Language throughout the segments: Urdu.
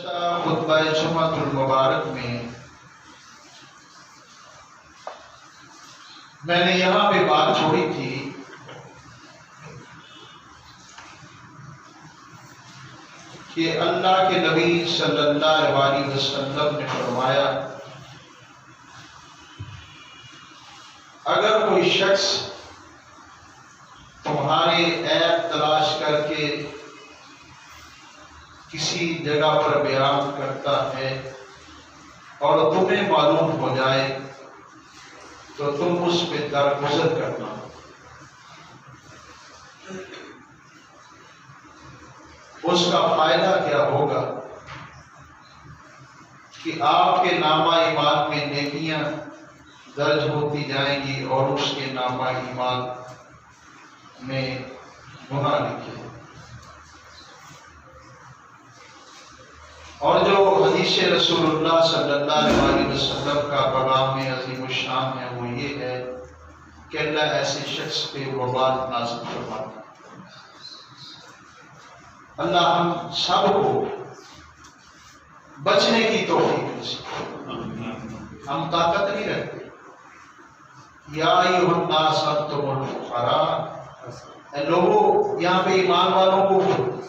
گزشتہ خطبہ جمعۃ المبارک میں نے یہاں پہ بات چھوڑی تھی کہ اللہ کے نبی صلی اللہ علیہ وسلم نے فرمایا اگر کوئی شخص تمہارے عیب تلاش کر کے کسی جگہ پر بیان کرتا ہے اور تمہیں معلوم ہو جائے تو تم اس پہ درگزر کرنا۔ اس کا فائدہ کیا ہوگا کہ آپ کے نامہ ایمان میں نیکیاں درج ہوتی جائیں گی اور اس کے نامہ ایمان میں گناہ لکھے۔ اور جو حدیث رسول اللہ صلی اللہ علیہ وسلم کا پیغام عظیم الشان ہے وہ یہ ہے کہ اللہ ایسے شخص پہ وبال نازل فرماتا ہے۔ اللہ ہم سب کو بچنے کی توفیق نصیب۔ ہم طاقت نہیں رکھتے۔ یا ایھا الناس انتم الفقراء، اے لوگوں، یہاں پہ ایمان والوں کو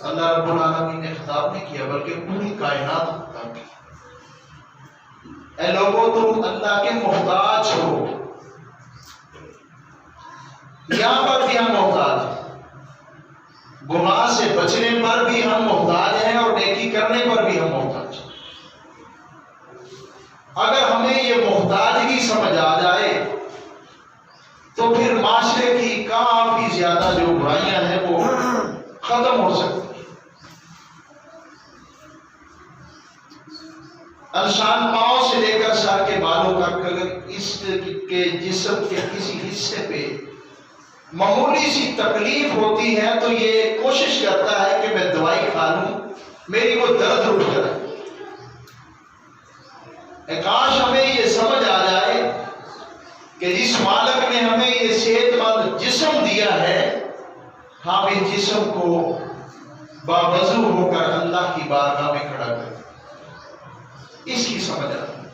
اللہ رب العالمین نے خطاب نہیں کیا بلکہ پوری کائنات کو خطاب کیا۔ اے لوگوں، تم اللہ کے محتاج ہو۔ یہاں پر بھی ہم محتاج ہیں، گناہ سے بچنے پر بھی ہم محتاج ہیں اور نیکی کرنے پر بھی ہم محتاج ہیں۔ اگر ہمیں یہ محتاجگی سمجھ آ جائے تو پھر معاشرے کی کافی زیادہ جو برائیاں ہیں وہ ختم ہو سکتی ہیں۔ انسان پاؤں سے لے کر سر کے بالوں تک اگر اس کے جسم کے کسی حصے پہ معمولی سی تکلیف ہوتی ہے تو یہ کوشش کرتا ہے کہ میں دوائی کھا لوں، میری وہ درد رک جائے۔ کاش ہمیں یہ سمجھ آ جائے کہ جس مالک نے ہمیں یہ صحت مند جسم دیا ہے ہم اس جسم کو باوضو ہو کر اللہ کی بارگاہ میں کھڑا کریں۔ اس کی سمجھ آتی ہے۔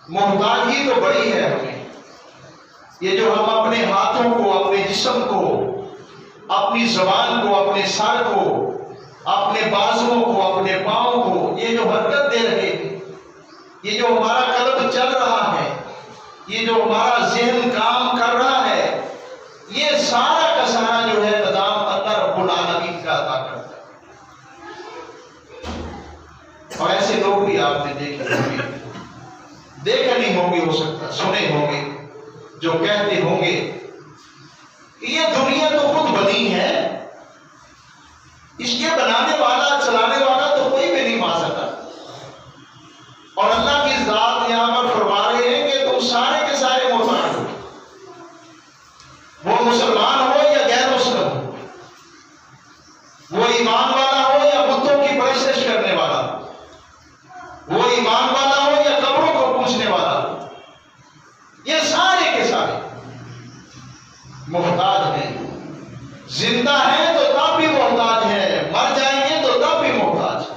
محتاجی تو بڑی ہے ہمیں۔ یہ جو ہم اپنے ہاتھوں کو، اپنے جسم کو، اپنی زبان کو، اپنے سر کو، اپنے بازوؤں کو، اپنے پاؤں کو یہ جو حرکت دے رہے ہیں، یہ جو ہمارا قلب چل رہا ہے، یہ جو ہمارا ذہن کام کر رہا ہے، یہ سارا کا سارا جو ہے نظام اللہ رب العالمین کا عطا کرتا ہے۔ اور ایسے لوگ بھی آپ نے دیکھے ہوں گے، دیکھے نہیں ہوں گے، ہو سکتا سنے ہوں گے، جو کہتے ہوں گے کہ یہ دنیا تو خود بنی ہے، اس کے بنانے والا، چلانے والا تو کوئی بھی نہیں مار سکتا۔ اور اللہ کی ذات یہاں پر فرما رہے ہیں کہ تم سارے کے سارے محتاج ہو، وہ مسلمان ہو یا غیر مسلم ہو، وہ ایمان والا ہو یا بتوں کی پرستش کرنے والا ہو، وہ ایمان والا ہو یا قبروں کو پوجنے والا ہو، یہ سارے کے سارے محتاج ہیں۔ زندہ ہیں تو تب بھی محتاج ہیں، مر جائیں گے تو تب بھی محتاج ہیں۔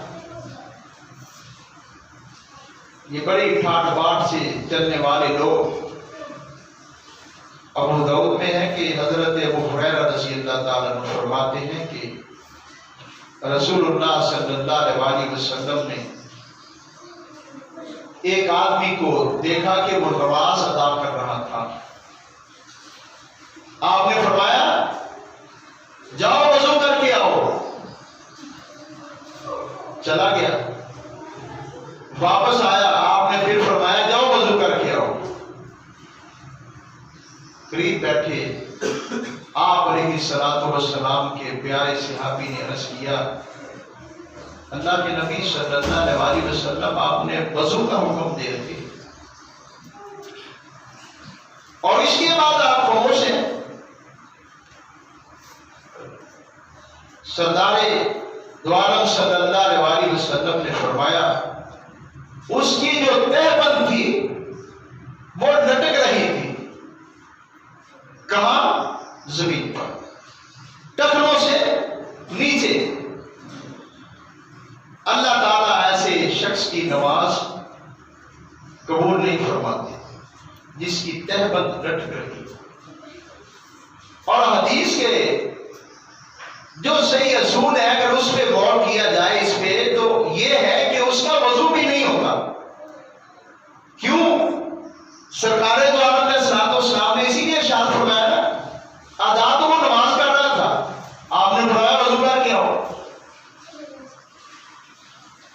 یہ بڑی ٹھاٹ باٹ سے چلنے والے لوگ ابو داؤد میں ہے کہ حضرت ابو ہریرہ رضی اللہ تعالیٰ عنہ فرماتے ہیں کہ رسول اللہ صلی اللہ علیہ وسلم نے ایک آدمی کو دیکھا کہ وہ نماز ادا کر رہا تھا۔ آپ نے فرمایا جاؤ وضو کر کے آؤ۔ چلا گیا، واپس آیا، آپ نے پھر فرمایا جاؤ وضو کر کے آؤ۔ قریب بیٹھے آپ علیہ الصلوۃ والسلام کے پیارے صحابی نے عرض کیا اللہ کے نبی صلی اللہ علیہ وسلم آپ نے وضو کا حکم دے رہے اور اس کے بعد آپ خاموش ہیں۔ سردار دو عالم صلی اللہ علیہ وسلم نے فرمایا اس کی جو تہبند تھی وہ لٹک رہی تھی، کہاں؟ زمین پر، ٹخنوں سے نیچے۔ اللہ تعالیٰ شخص کی نماز قبول نہیں فرماتے جس کی تہبند ڈٹ گئی. اور حدیث کے جو صحیح اصول ہے اگر اس پہ غور کیا جائے اس پہ تو یہ ہے کہ اس کا وضو بھی نہیں ہوگا. کیوں؟ سرکار دو عالم علیہ الصلوۃ والسلام نے اسی لیے ارشاد فرمایا نا، ادا تو وہ نماز کر رہا تھا، آپ نے فرمایا وضو کر کیا ہو.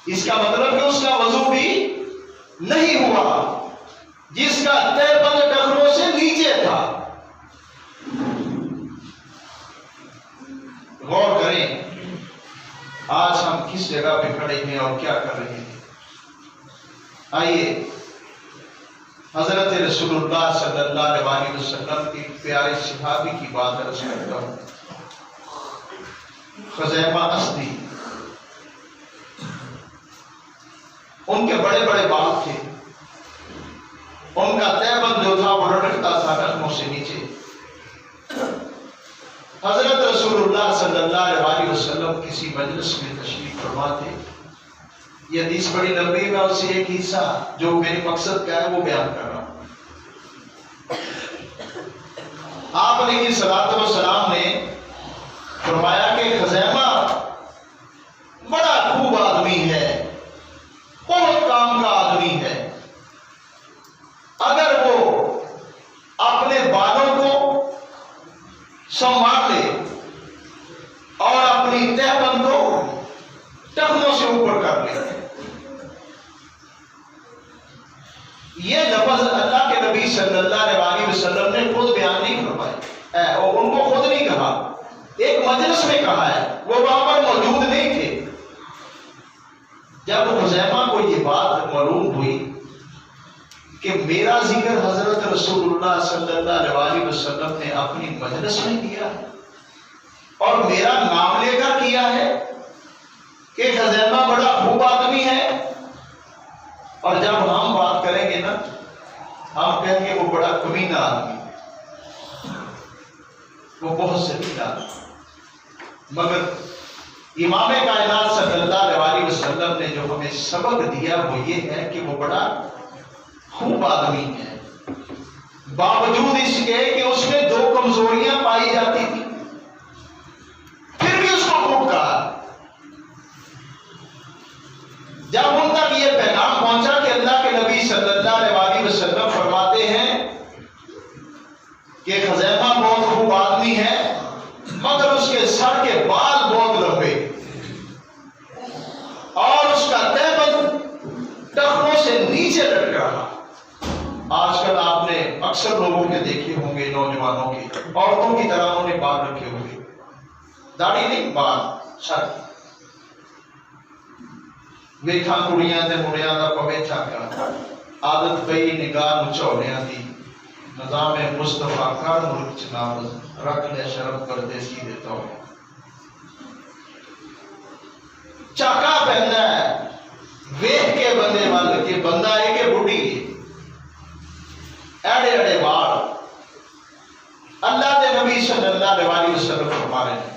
اس کا مطلب کہ اس کا وضو بھی نہیں ہوا جس کا تہبند ٹخنوں سے نیچے تھا. غور کریں آج ہم کس جگہ پہ کھڑے ہیں اور کیا کر رہے ہیں. آئیے حضرت رسول اللہ صلی اللہ علیہ وسلم کے پیارے صحابی کی بات عرض کرتا ہوں. خزیمہ اسدی، ان کے بڑے بڑے بال تھے، ان کا تہبند جو تھا وہ لٹکتا تھا ٹخنوں سے نیچے. حضرت رسول اللہ صلی اللہ علیہ وسلم کسی مجلس میں تشریف فرما تھے. یہ حدیث بڑی لمبی ہے، میں اس سے ایک حصہ جو میرے مقصد کا ہے وہ بیان کر رہا ہوں. آپ علیہ الصلوۃ والسلام نے فرمایا کہ خزیمہ بڑا خوب آدمی ہے، بہت کام کا آدمی ہے. اگر وہ اپنے بالوں کو سنبھال لے اور اپنی تہبند کو ٹخنوں سے اوپر کر لے. یہ لفظ اللہ کے نبی صلی اللہ علیہ وسلم نے خود بیان نہیں فرمایا، اور ان کو خود نہیں کہا، ایک مجلس میں کہا ہے، وہ وہاں پر موجود نہیں تھے. جب خزیمہ کو یہ بات معلوم ہوئی کہ میرا ذکر حضرت رسول اللہ صلی اللہ علیہ وسلم نے اپنی مجلس میں کیا اور میرا نام لے کر کیا ہے کہ خزیمہ بڑا خوب آدمی ہے، اور جب ہم بات کریں گے نا ہم کہیں گے وہ بڑا کمینہ آدمی ہے، وہ بہت ذلیل آدمی. مگر امام کائنات صلی اللہ علیہ وسلم نے جو ہمیں سبق دیا وہ یہ ہے کہ وہ بڑا خوب آدمی ہے، باوجود اس کے کہ اس میں دو کمزوریاں پائی جاتی تھی پھر بھی اس کو خوب کہا. جب ان تک یہ پیغام پہنچا کہ اللہ کے نبی صلی اللہ علیہ وسلم فرماتے ہیں کہ خزیمہ بہت خوب آدمی ہے مگر اس کے سر کے بال بہت لمبے اور اس کا تہبند ٹخنوں سے نیچے لٹک رہا. آج کل آپ نے اکثر لوگوں کے دیکھے ہوں گے، نوجوانوں کے، عورتوں کی طرح انہوں نے بال رکھے ہوں گے، داڑھی نہیں، بال سر. ویکھاں کڑیاں تے مڑیاں دا پوے چھاکا، عادت پئی نگاہ نچوڑیاں دی، نظام مصطفیٰ کر ملک چناوز، رکھ لے شرم پردیسی دے تو. چاکا پہندا ہے ویکھ کے بندے وال کہ بندہ ہے کہ بڈھی ہے. ایڑے ایڑے بال. اللہ کے نبی صلی اللہ علیہ وسلم فرما رہے ہیں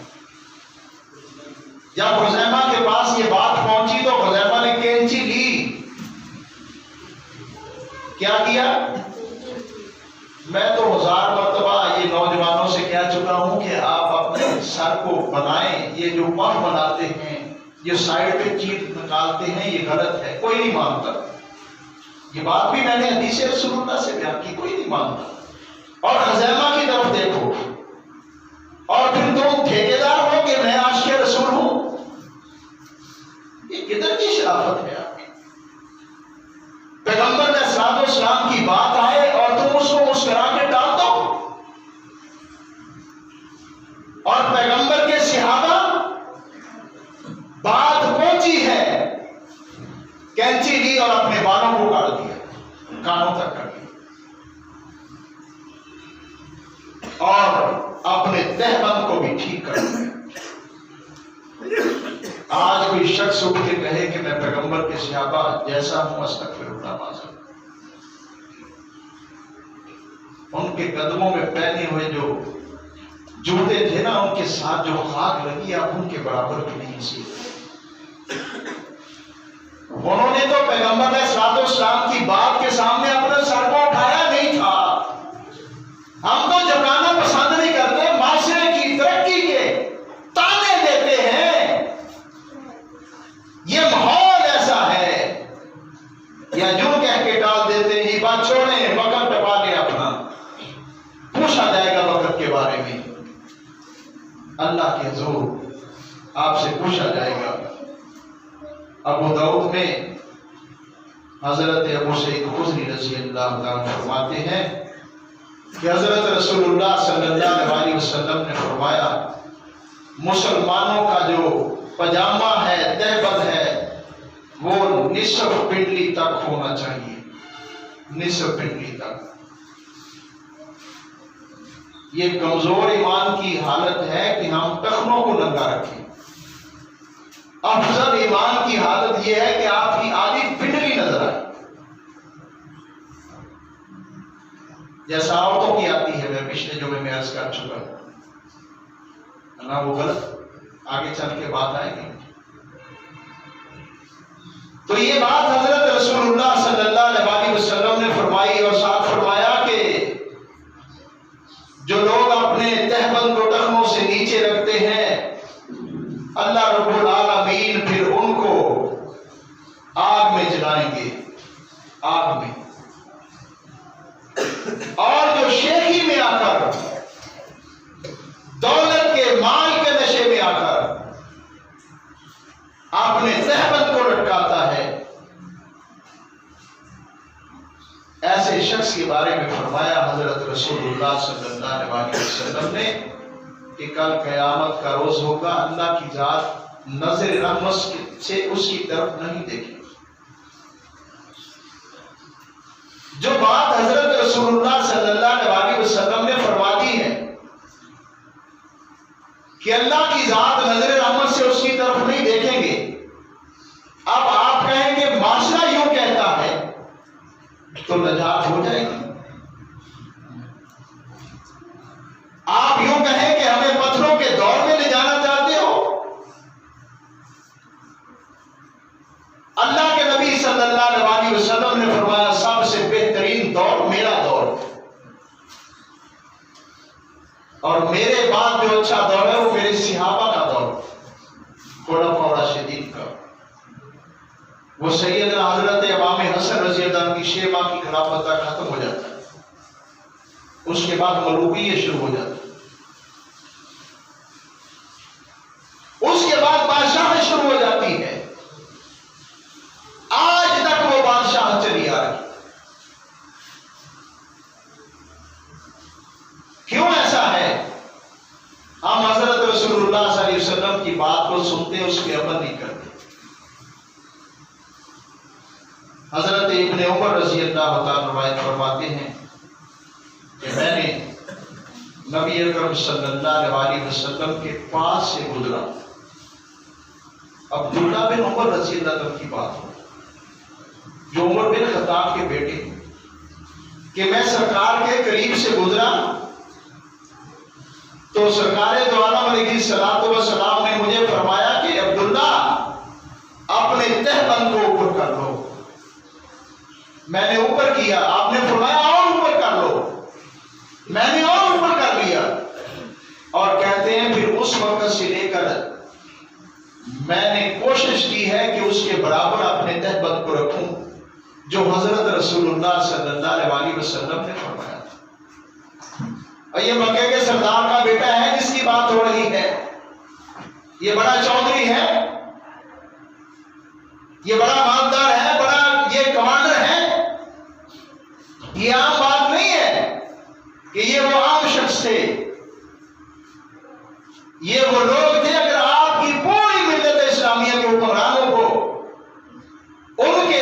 جب خزیمہ کے پاس یہ بات پہنچی تو خزیمہ نے کینچی لی. کیا کیا؟ میں تو 1000 مرتبہ یہ نوجوانوں سے کہہ چکا ہوں کہ آپ اپنے سر کو بنائیں، یہ جو پف بناتے ہیں، یہ سائڈ پہ چیز نکالتے ہیں، یہ غلط ہے. کوئی نہیں مانتا. یہ بات بھی میں نے حدیث رسول اللہ سے بیان کی، کوئی نہیں مانتا. اور خزیمہ کی طرف دیکھو اور پھر تم ٹھیکیدار ہو کہ میں عاشق رسول ہوں. یہ کدھر کی شرافت ہے آپ کی؟ پیغمبر علیہ الصلوۃ والسلام کی بات آئے اور تم اس کو مسکرا کے ڈال دو. اور پیغمبر کے صحابہ بات پہنچی ہے، کینچی لی اور اپنے بالوں کو کاٹ دیا، کانوں تک کر دیا اور اپنے تہبند کو بھی ٹھیک کر دیا. آج کوئی شخص اٹھ کے کہے کہ میں پیغمبر کے صحابہ جیسا ہوں، استغفر اللہ معاذ. ان کے قدموں میں پہنے ہوئے جو جوتے تھے نا، ان کے ساتھ جو خاک لگی آپ ان کے برابر بھی نہیں سی. انہوں نے تو ابو داؤد میں حضرت ابو سعید خدری رضی اللہ عنہ فرماتے ہیں کہ حضرت رسول اللہ صلی اللہ علیہ وسلم نے فرمایا مسلمانوں کا جو پجامہ ہے، تہبند ہے، وہ نصف پنڈلی تک ہونا چاہیے، نصف پنڈلی تک۔ یہ کمزور ایمان کی حالت ہے کہ ہم ٹخنوں کو ننگا رکھیں۔ افضل ایمان کی حالت یہ ہے کہ آپ کی آدھی پنڈلی نظر آئے، جیسا عورتوں کی آتی ہے۔ میں پچھلے جمعے میں عرض کر چکا ہوں، نہ وہ غلط، آگے چل کے بات آئے گی۔ تو یہ بات حضرت رسول اللہ صلی اللہ علیہ وسلم نے فرمائی، اور ساتھ فرمایا کہ جو لوگ اپنے تہبند کو ٹخنوں سے نیچے رکھتے ہیں، اللہ رب العالمین پھر ان کو آگ میں جلائیں گے، آگ میں۔ اور جو شیخی میں آ کر، دولت کے، مال کے نشے میں آ کر اپنے تہبند کو لٹکاتا ہے، ایسے شخص کے بارے میں فرمایا حضرت رسول اللہ صلی اللہ علیہ وسلم نے کہ کل قیامت کا روز ہوگا، اللہ کی ذات نظر رحمت سے اس کی طرف نہیں دیکھے۔ جو بات حضرت رسول اللہ صلی اللہ علیہ وسلم نے فرما دی ہے کہ اللہ کی ذات نظر رحمت سے اس کی طرف نہیں دیکھیں گے، اب آپ کہیں گے معاشرہ یوں کہتا ہے تو نجات ہو جائے گی۔ آپ یوں کہیں کہ ہمیں پتھروں کے دور میں لے جانا چاہتے ہو، اللہ کے نبی صلی اللہ علیہ وسلم نے فرمایا سب سے بہترین دور میرا دور، اور میرے بعد جو اچھا دور ہے وہ میرے صحابہ کا دور، خلفاء راشدین کا۔ وہ سیدنا حضرت امام حسن رضی اللہ عنہ کی 6 ماہ کی خلافت تک ختم ہو جاتا ہے، اس کے بعد ملوکیت شروع ہو جاتا ہے، اس کے بعد بادشاہ شروع ہو جاتی ہے، آج تک وہ بادشاہ چلی آ رہی۔ کیوں ایسا ہے؟ ہم حضرت رسول اللہ صلی اللہ علیہ وسلم کی بات کو سنتے ہیں، اس پہ عمل نہیں کرتے۔ حضرت ابن عمر رضی اللہ تعالیٰ روایت فرماتے ہیں کہ میں نے نبی اکرم صلی اللہ علیہ وسلم کے پاس سے گزرا، عبداللہ بن عمر رضی اللہ عنہ کی بات ہو، جو عمر بن خطاب کے بیٹے ہیں، کہ میں سرکار کے قریب سے گزرا تو سرکار دو عالم علیہ السلام نے مجھے فرمایا کہ عبداللہ اپنے تہبند کو اوپر کر لو۔ میں نے اوپر کیا، آپ نے فرمایا اور اوپر کر لو، میں نے اور اوپر کر لیا، اور کہتے ہیں پھر اس وقت سے لے کر میں نے کوشش کی ہے کہ اس کے برابر اپنے تہبند کو رکھوں جو حضرت رسول اللہ صلی اللہ علیہ وسلم نے فرمایا تھا۔ اور یہ مکے کے سردار کا بیٹا ہے جس کی بات ہو رہی ہے، یہ بڑا چودھری ہے، یہ بڑا مالدار ہے، بڑا یہ کمانڈر ہے۔ یہ عام بات نہیں ہے کہ یہ وہ عام شخص تھے، یہ وہ لوگ تھے۔ اگر آپ کی پوری ملت اسلامیہ کے حکمرانوں کو ان کے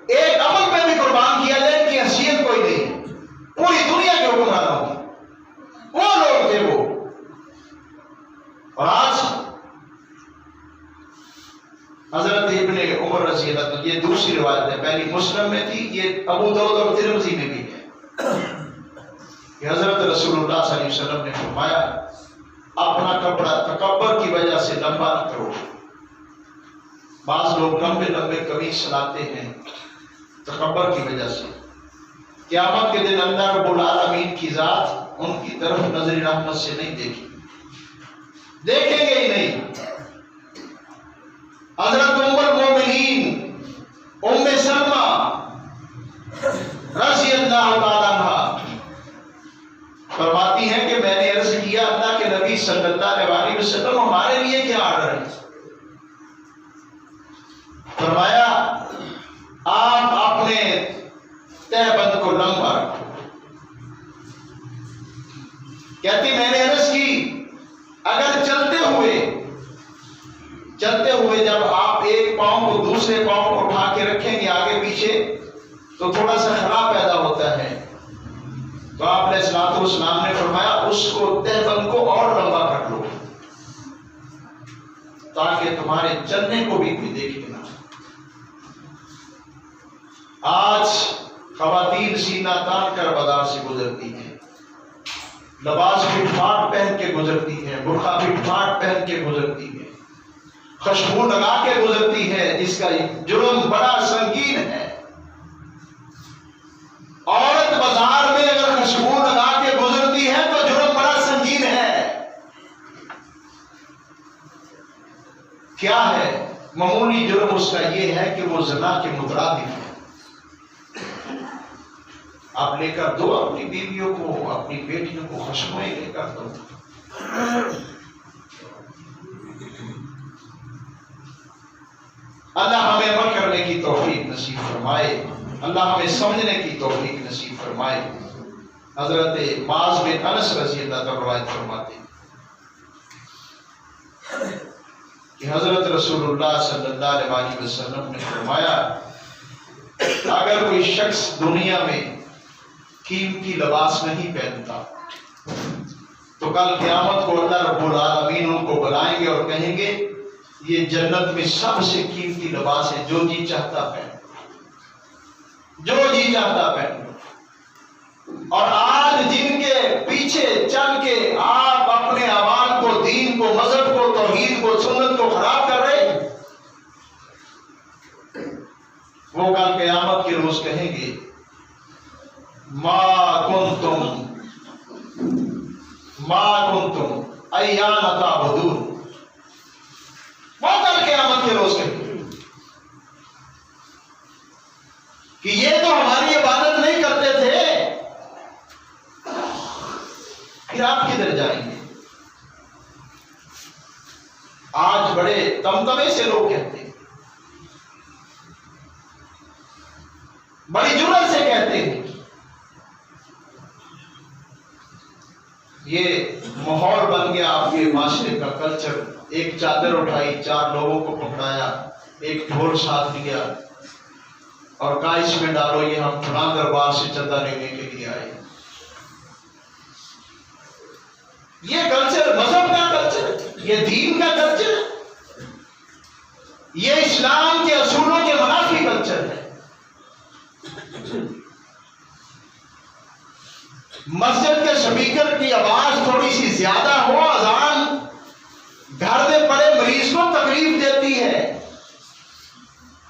ایک عمل پہ بھی قربان کیا جائے، ان کی حیثیت کوئی نہیں ہے، پوری دنیا کے حکمرانوں کی وہ لوگ تھے وہ۔ اور آج حضرت ابن عمر رضی اللہ عنہ، یہ دوسری روایت ہے، پہلی مسلم میں تھی، یہ ابو داؤد اور ترمذی میں بھی ہے کہ حضرت رسول اللہ صلی اللہ علیہ وسلم نے فرمایا اپنا کپڑا تکبر کی وجہ سے لمبا نہ کرو۔ بعض لوگ لمبے لمبے قمیص چلاتے ہیں تکبر کی وجہ سے، قیامت کے دن اللہ رب العالمین کی ذات ان کی طرف نظر رحمت سے نہیں دیکھیں گے ہی نہیں۔ حضرت ام المومنین ام سلمہ رضی اللہ تعالیٰ عنہا فرماتی ہیں کہ میں نے عرض کیا اللہ کے نبی صلی اللہ علیہ وسلم ہمارے لیے کیا آرڈر ہے؟ فرمایا آپ اپنے تہبند کو لمبا رکھو۔ کہتی میں نے عرض کی اگر چلتے ہوئے جب آپ ایک پاؤں کو دوسرے پاؤں کو اٹھا کے رکھیں گے آگے پیچھے تو تھوڑا سا خراب پیدا ہوتا ہے، تو آپ علیہ الصلوۃ والسلام نے فرمایا اس کو تہبند کو اور لمبا کر لو تاکہ تمہارے چلنے کو بھی کوئی دیکھے نہ۔ آج خواتین سینہ تان کر بازار سے گزرتی ہیں، لباس فٹ فاٹ پہن کے گزرتی ہیں، برقع فٹ فاٹ پہن کے گزرتی ہیں، خوشبو لگا کے گزرتی ہے، جس کا جرم بڑا سنگین ہے۔ عورت بازار میں اگر خوشبو لگا کے گزرتی ہے تو جرم بڑا سنگین ہے۔ کیا ہے؟ معمولی جرم اس کا یہ ہے کہ وہ زنا کے مترادف ہے۔ آپ لے کر دو اپنی بیویوں کو، اپنی بیٹیوں کو خوشبوئیں لے کر دو۔ اللہ ہمیں عمل کرنے کی توفیق نصیب فرمائے، اللہ ہمیں سمجھنے کی توفیق نصیب فرمائے۔ حضرت معاذ بن انس رضی اللہ تعالیٰ روایت فرماتے ہیں کہ حضرت رسول اللہ صلی اللہ علیہ وسلم نے فرمایا اگر کوئی شخص دنیا میں قیمتی لباس نہیں پہنتا تو کل قیامت کو اللہ رب العالمین ان کو بلائیں گے اور کہیں گے یہ جنت میں سب سے قیمتی لباس ہے، جو جی چاہتا پہن، جو جی چاہتا پہن۔ اور آج جن کے پیچھے چل کے آپ اپنے اعمال کو، دین کو، مذہب کو، توحید کو، سنت کو خراب کر رہے ہیں، وہ کل قیامت کے روز کہیں گے ما کنتم ایان تعبدون۔ وہ کل قیامت کے روز کہیں گے کہ یہ تو ہماری عبادت نہیں کرتے تھے، پھر آپ کدھر جائیں گے؟ آج بڑے دمدمے سے لوگ کہتے ہیں، بڑی جرأت سے کہتے ہیں، یہ ماحول بن گیا آپ کے معاشرے کا کلچر۔ ایک چادر اٹھائی، 4 لوگوں کو پکڑایا، ایک ڈھول ساتھ لیا اور کہا اس میں ڈالو یہ ہم فلاں دربار سے چندہ لینے کے لیے آئے۔ یہ کلچر مذہب کا کلچر، یہ دین کا کلچر، یہ اسلام کے اصولوں کے منافی کلچر ہے۔ مسجد کے اسپیکر کی آواز تھوڑی سی زیادہ ہو، اذان گھر میں پڑے مریض کو تکلیف دیتی ہے۔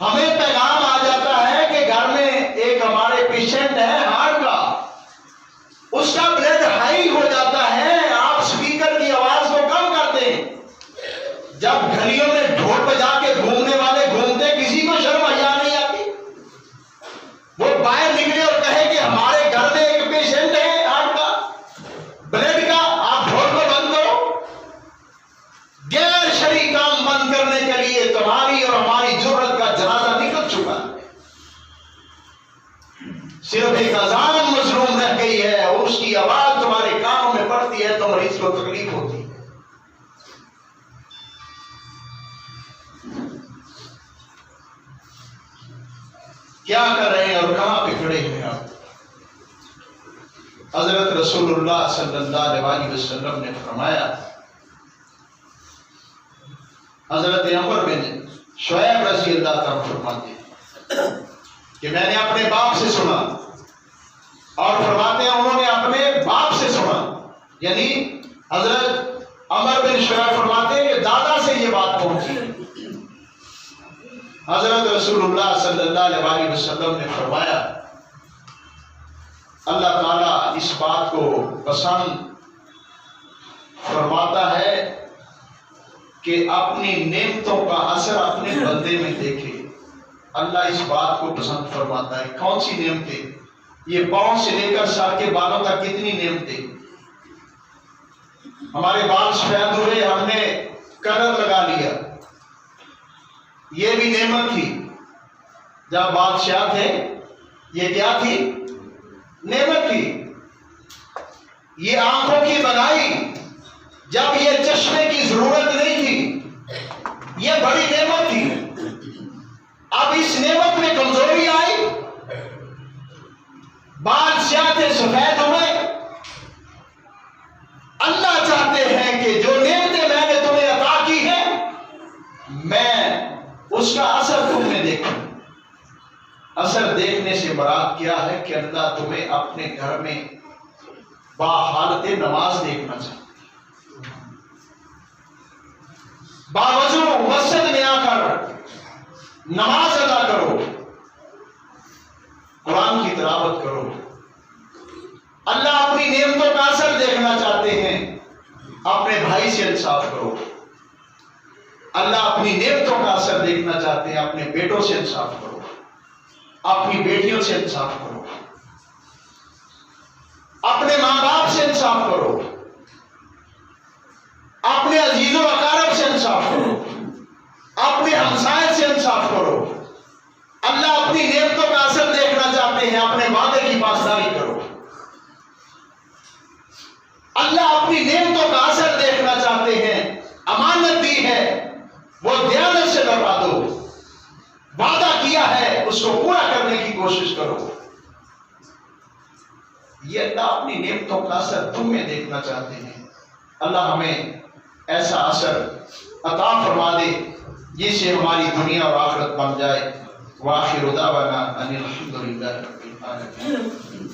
ہمیں پیغام آ جاتا ہے کہ گھر میں ایک ہمارے پیشنٹ ہے ہارٹ کا، اس کا بلڈ ہائی ہو جاتا ہے، آپ اسپیکر کی آواز کو کم کر دیں۔ جب گلیوں میں ڈھول بجا کے گھومنے والے گھومتے، کسی کو شرم حیا نہیں آتی؟ وہ باہر نکلے اور کہے کہ ہمارے گھر میں ایک پیشنٹ ہے ہارٹ کا، بلڈ کا، آپ ڈھول کو بند کرو۔ غیر شرعی کام بند کرنے کے لیے تمہاری اور ہماری جرأت کا جنازہ نکل چکا ہے۔ صرف ایک اذان مظلوم رہ گئی ہے اور اس کی آواز تمہارے کانوں میں پڑتی ہے تو مریض کو تکلیف ہوتی ہے۔ کیا کر رہے ہیں اور کہاں پہ کھڑے ہیں آپ؟ حضرت رسول اللہ صلی اللہ علیہ وسلم نے فرمایا، حضرت عمر بن شعیب رضی اللہ تعالیٰ فرماتے ہیں کہ میں نے اپنے باپ سے سنا، اور فرماتے ہیں انہوں نے اپنے باپ سے سنا، یعنی حضرت عمر بن شعیب فرماتے ہیں کہ دادا سے یہ بات پہنچی۔ حضرت رسول اللہ صلی اللہ علیہ وسلم نے فرمایا اللہ تعالیٰ اس بات کو پسند فرماتا ہے کہ اپنی نعمتوں کا اثر اپنے بندے میں دیکھے۔ اللہ اس بات کو پسند فرماتا ہے۔ کون سی نعمتیں؟ یہ پاؤں سے لے کر سر کے بالوں تک کتنی نعمتیں۔ ہمارے بال سفید ہوئے، ہم نے کلر لگا لیا، یہ بھی نعمت تھی۔ جب بادشاہ تھے یہ کیا تھی؟ نعمت تھی. یہ آنکھوں کی بنائی جب یہ چشمے کی ضرورت نہیں تھی، یہ بڑی نعمت تھی. اب اس نعمت میں کمزوری آئی، بادشاہ تھے سفید ہوئے. اللہ چاہتے ہیں کہ جو نعمتیں میں نے تمہیں عطا کی ہیں میں اس کا اثر تم میں دیکھوں. اثر دیکھنے سے مراد کیا ہے کہ اللہ تمہیں اپنے گھر میں باحالت نماز دیکھنا چاہتے. باوضو مسجد میں آ کر نماز ادا کرو، قرآن کی تلاوت کرو. اللہ اپنی نعمتوں کا اثر دیکھنا چاہتے ہیں. اپنے بھائی سے انصاف کرو. اللہ اپنی نعمتوں کا اثر دیکھنا چاہتے ہیں. اپنے بیٹوں سے انصاف کرو، اپنی بیٹیوں سے انصاف کرو، اپنے ماں باپ سے انصاف کرو، اپنے عزیز و اقارب سے انصاف کرو، اپنے ہمسائے سے انصاف کرو. اللہ اپنی نعمتوں کا اثر دیکھنا چاہتے ہیں. اپنے وعدے کی پاسداری کرو. اللہ اپنی نعمتوں کا اثر دیکھنا چاہتے ہیں. امانت دی ہے وہ دیانت سے لوٹا دو. وعدہ کیا ہے اس کو پورا کرنے کی کوشش کرو. یہ اللہ اپنی نعمتوں کا اثر تم میں دیکھنا چاہتے ہیں. اللہ ہمیں ایسا اثر عطا فرما دے جس سے ہماری دنیا اور آخرت بن جائے. وآخر دعوانا ان الحمد للہ رب العالمین.